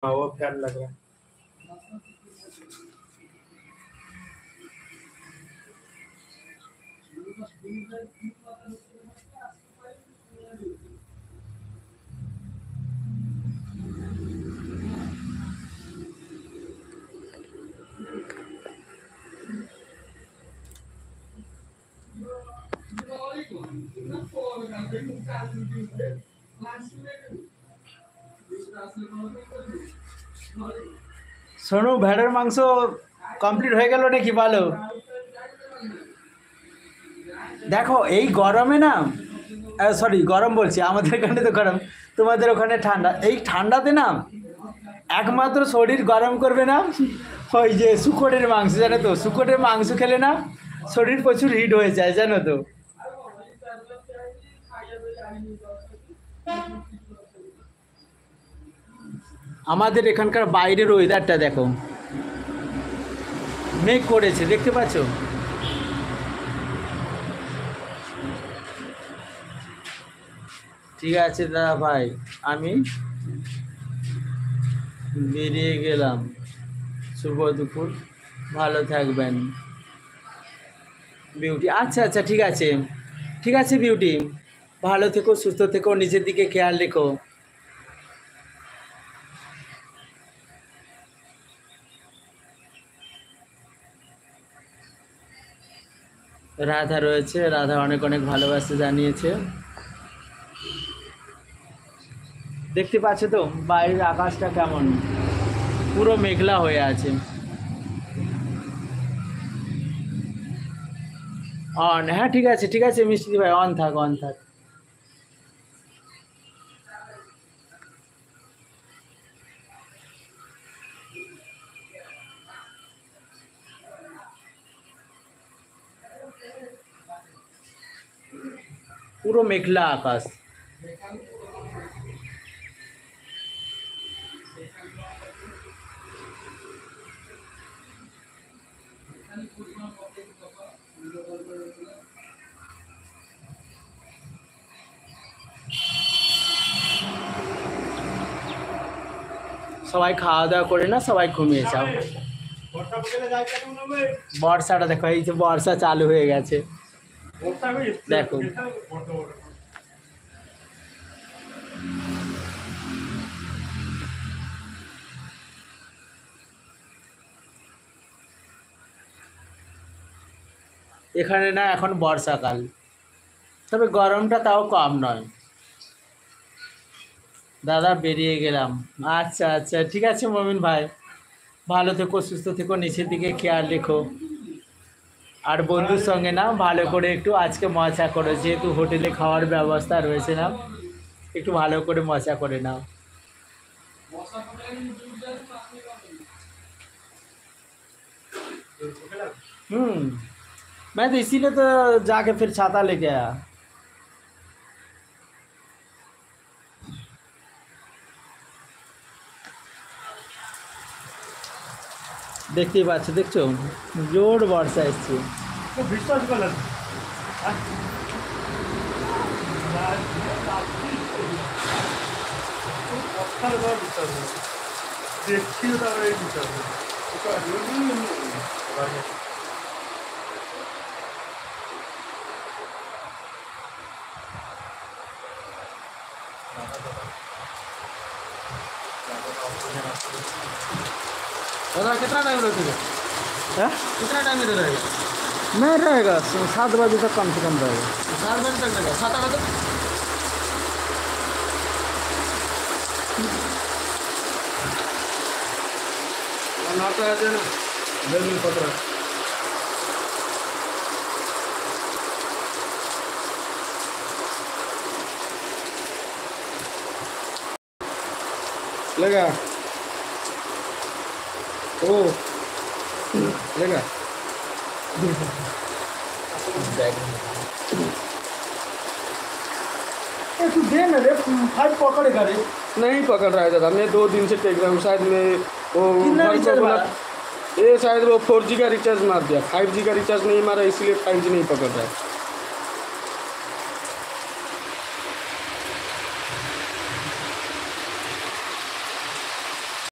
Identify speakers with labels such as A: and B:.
A: हाँ वो फैन लग रहा है।
B: শোনো, ভেড়ার মাংস কমপ্লিট হয়ে গেল নাকি ভালো? দেখো এই গরমে না, সরি গরম বলছি, আমাদের এখানে তো গরম, তোমাদের ওখানে ঠান্ডা। এই ঠান্ডাতে না একমাত্র শরীর গরম করবে না ওই যে শুকরের মাংস, জানো তো? শুকরের মাংস খেলে না শরীর প্রচুর হিট হয়ে যায়, জানো তো? আমাদের এখানকার বাইরের ওয়েদারটা দেখো, মেঘ করেছে, দেখতে পাচ্ছ? ঠিক আছে দাদা ভাই, আমি বেরিয়ে গেলাম। শুভ দুপুর, ভালো থাকবেন বিউটি। আচ্ছা আচ্ছা, ঠিক আছে, ঠিক আছে বিউটি, ভালো থেকো, সুস্থ থেকো, নিজের দিকে খেয়াল রেখো। রাধা রয়েছে, রাধা অনেক অনেক ভালোবাসা জানিয়েছে। দেখতে পাচ্ছ তো বাইরের আকাশটা কেমন, পুরো মেঘলা হয়ে আছে। অন, হ্যাঁ ঠিক আছে ঠিক আছে মিষ্টি ভাই, অন থাক অন থাক। পুরো মেঘলা আকাশ। সবাই খাওয়া দাওয়া করে না, সবাই ঘুমিয়ে যাও। বর্ষাটা দেখো, এই যে বর্ষা চালু হয়ে গেছে, দেখো। এখানে না এখন বর্ষাকাল, তবে গরমটা তাও কম নয়। দাদা বেরিয়ে গেলাম। আচ্ছা আচ্ছা ঠিক আছে মমিন ভাই, ভালো থেকো, সুস্থ থেকো, নিচের দিকে খেয়াল রেখো। আর বন্ধুর সঙ্গে না ভালো করে একটু আজকে মজা করো, যেহেতু হোটেলে খাওয়ার ব্যবস্থা রয়েছে না, একটু ভালো করে মজা করে নাও। मैं तो इसीलिए तो जाके फिर छाता लेके आया। দেখতেই পাচ্ছ, দেখছো জোর বর্ষা এসছে।
A: বিশ্বাস করলেন দেখছি তারপরে বিশ্বাস दादा कितना टाइम लगेगा? कितना टाइम इधर रहेगा?
B: मैं रहेगा 7 बजे तक कम से कम रहेगा।
A: 7 बजे तक रहेगा, 7 बजे तक। नाता है ना जमीन पत्र लगा ओ लगा
B: तू दे ना रे, फाइव पकड़ेगा रे।
A: नहीं पकड़ रहा है दादा, मैं 2 दिन से टेक रहा हूँ। शायद मैं वो
B: कितना
A: घर को
B: रिचार्ज
A: बोला,
B: मारा?
A: ये शायद वो 4G का रिचार्ज मार दिया, 5G का रिचार्ज नहीं मारा, इसलिए 5G नहीं पकड़ रहा है।